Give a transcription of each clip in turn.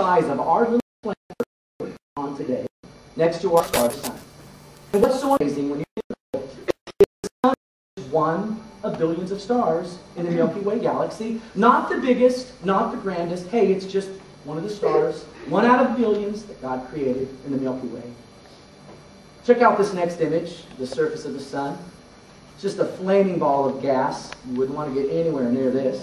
size of our little planet on today, next to our star sun. And what's so amazing when you think about it, the sun is one of billions of stars in the Milky Way galaxy. Not the biggest, not the grandest. Hey, it's just one of the stars, one out of billions that God created in the Milky Way. Check out this next image, the surface of the sun. It's just a flaming ball of gas. You wouldn't want to get anywhere near this.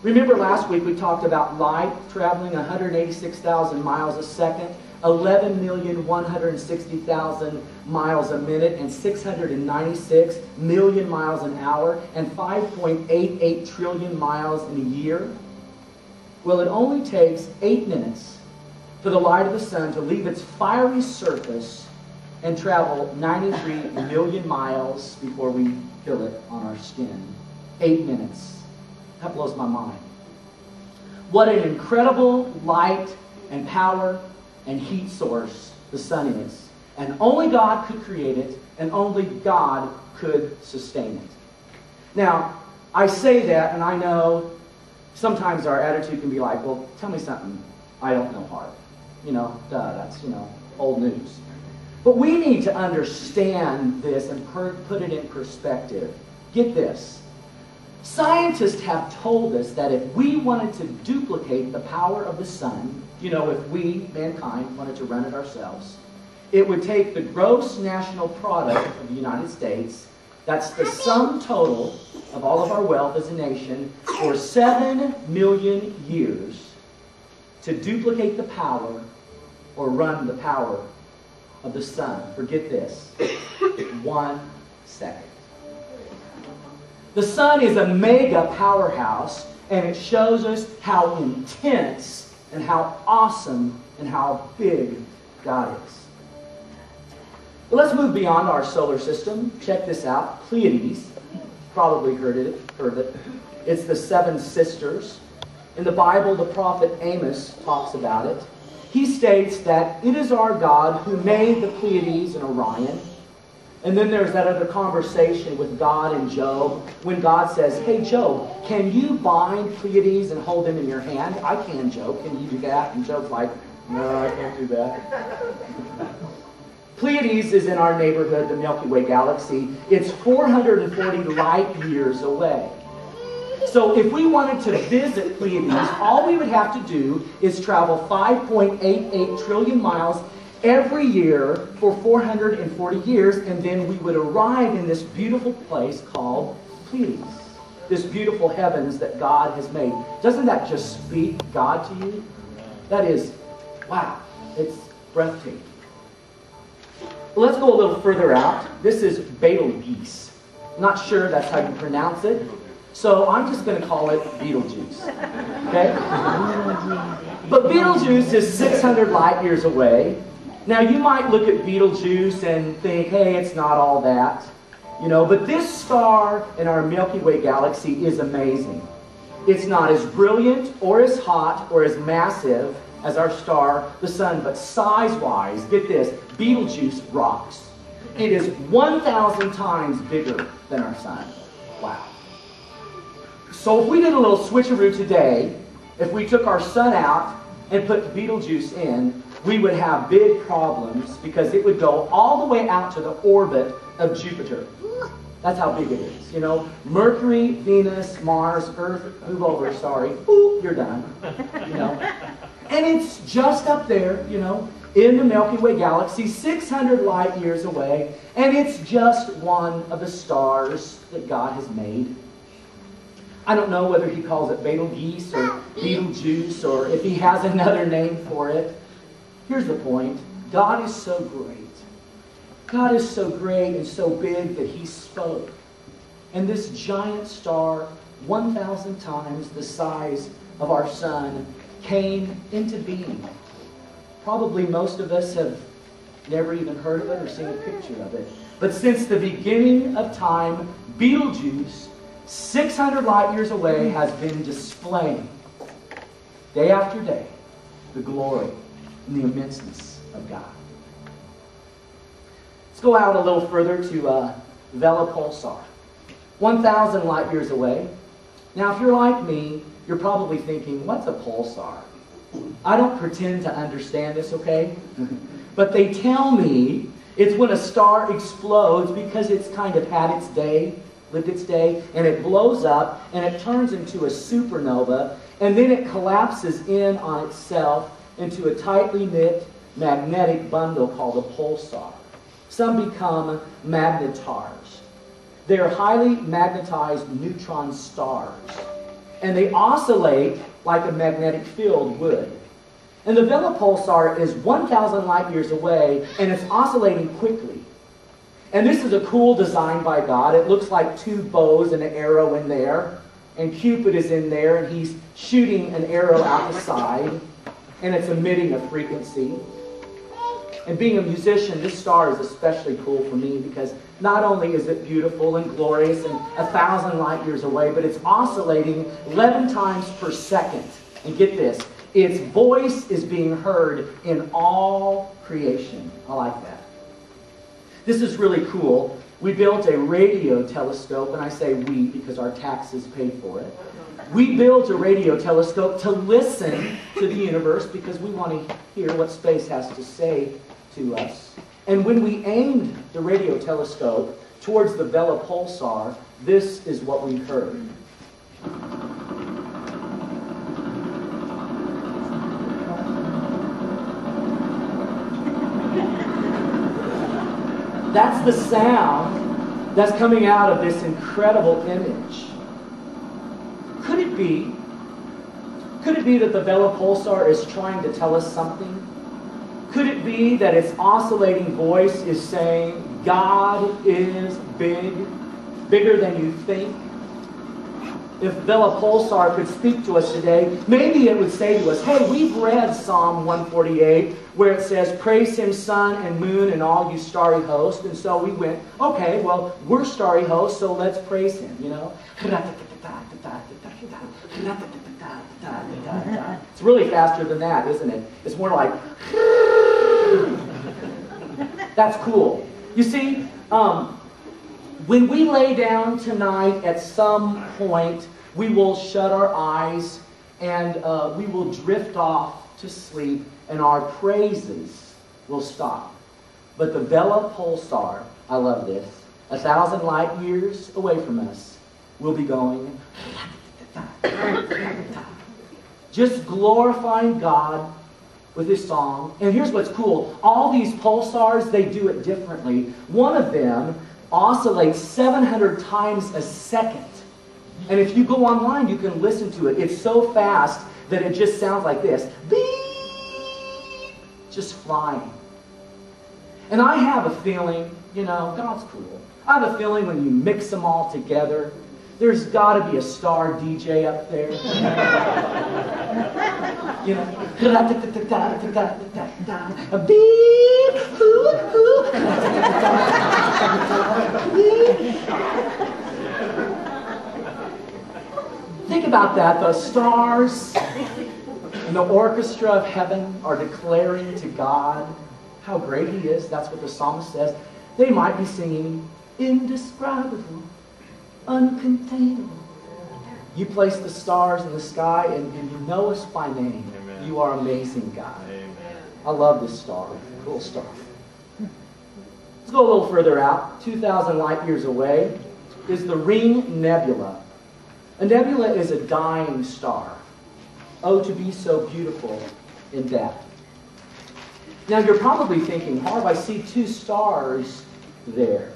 Remember last week we talked about light traveling 186,000 miles a second, 11,160,000 miles a minute, and 696 million miles an hour, and 5.88 trillion miles in a year. Well, it only takes 8 minutes for the light of the sun to leave its fiery surface and travel 93 million miles before we feel it on our skin. 8 minutes. That blows my mind. What an incredible light and power and heat source the sun is. And only God could create it, and only God could sustain it. Now, I say that, and I know sometimes our attitude can be like, well, tell me something I don't know, Harv. That's, old news. But we need to understand this and put it in perspective. Get this. Scientists have told us that if we wanted to duplicate the power of the sun, if we, mankind, wanted to run it ourselves, it would take the gross national product of the United States, that's the sum total of all of our wealth as a nation, for 7 million years to duplicate the power or run the power of the sun. Forget this. 1 second. The sun is a mega powerhouse, and it shows us how intense and how awesome and how big God is. But let's move beyond our solar system. Check this out. Pleiades. Probably heard it. It's the 7 sisters. In the Bible, the prophet Amos talks about it. He states that it is our God who made the Pleiades and Orion. And then there's that other conversation with God and Job, when God says, hey, Job, can you bind Pleiades and hold them in your hand? I can, Job. Can you do that? And Job's like, no, I can't do that. Pleiades is in our neighborhood, the Milky Way galaxy. It's 440 light years away. So if we wanted to visit Pleiades, all we would have to do is travel 5.88 trillion miles every year for 440 years, and then we would arrive in this beautiful place called Pleiades. This beautiful heavens that God has made. Doesn't that just speak God to you? That is, wow, it's breathtaking. Let's go a little further out. This is Betelgeuse. Not sure that's how you pronounce it. So I'm just going to call it Betelgeuse. Okay? But Betelgeuse is 600 light years away. Now you might look at Betelgeuse and think, hey, it's not all that. But this star in our Milky Way galaxy is amazing. It's not as brilliant or as hot or as massive as our star, the sun, but size-wise, get this, Betelgeuse rocks. It is 1,000 times bigger than our sun. Wow. So if we did a little switcheroo today, if we took our sun out and put Betelgeuse in, we would have big problems because it would go all the way out to the orbit of Jupiter. That's how big it is. Mercury, Venus, Mars, Earth, move over, sorry. Boop, you're done. And it's just up there, in the Milky Way galaxy, 600 light years away, and it's just one of the stars that God has made. I don't know whether he calls it Betelgeuse or Betelgeuse or if he has another name for it. Here's the point. God is so great. God is so great and so big that he spoke. And this giant star, 1,000 times the size of our sun, came into being. Probably most of us have never even heard of it or seen a picture of it. But since the beginning of time, Betelgeuse, 600 light years away, has been displaying, day after day, the glory and the immenseness of God. Let's go out a little further to Vela Pulsar, 1,000 light years away. Now, if you're like me, you're probably thinking, what's a pulsar? I don't pretend to understand this, okay? But they tell me it's when a star explodes because it's kind of had its day, lived its day, and it blows up and it turns into a supernova, and then it collapses in on itself into a tightly knit magnetic bundle called a pulsar. Some become magnetars. They're highly magnetized neutron stars, and they oscillate like a magnetic field would. And the Vela pulsar is 1,000 light years away, and it's oscillating quickly. And this is a cool design by God. It looks like two bows and an arrow in there, and Cupid is in there, and he's shooting an arrow out the side, and it's emitting a frequency. And being a musician, this star is especially cool for me because not only is it beautiful and glorious and 1,000 light years away, but it's oscillating 11 times per second. And get this, its voice is being heard in all creation. I like that. This is really cool. We built a radio telescope, and I say we because our taxes paid for it. We built a radio telescope to listen to the universe because we want to hear what space has to say to us. And when we aimed the radio telescope towards the Vela pulsar, this is what we heard. That's the sound that's coming out of this incredible image. Could it be that the Vela pulsar is trying to tell us something? Could it be that its oscillating voice is saying, God is big, bigger than you think? If Vela pulsar could speak to us today, maybe it would say to us, hey, we've read Psalm 148, where it says, praise him, sun and moon and all you starry hosts. And so we went, okay, well, we're starry hosts, so let's praise him, you know? It's really faster than that, isn't it? It's more like, that's cool. You see, when we lay down tonight, at some point, we will shut our eyes and we will drift off to sleep, and our praises will stop. But the Vela pulsar, I love this, 1,000 light years away from us, will be going just glorifying God with this song. And here's what's cool. All these pulsars, they do it differently. One of them oscillates 700 times a second. And if you go online, you can listen to it. It's so fast that it just sounds like this. Beep! Just flying. And I have a feeling, you know, God's cool. I have a feeling when you mix them all together, there's got to be a star DJ up there. You know, a beep, Think about that. The stars and the orchestra of heaven are declaring to God how great he is. That's what the psalmist says. They might be singing, indescribable, uncontainable. You place the stars in the sky and you know us by name. Amen. You are amazing, God. Amen. I love this star. Cool star. Let's go a little further out. 2,000 light years away is the Ring Nebula. A nebula is a dying star. Oh, to be so beautiful in death. Now you're probably thinking, Harv, I see two stars there.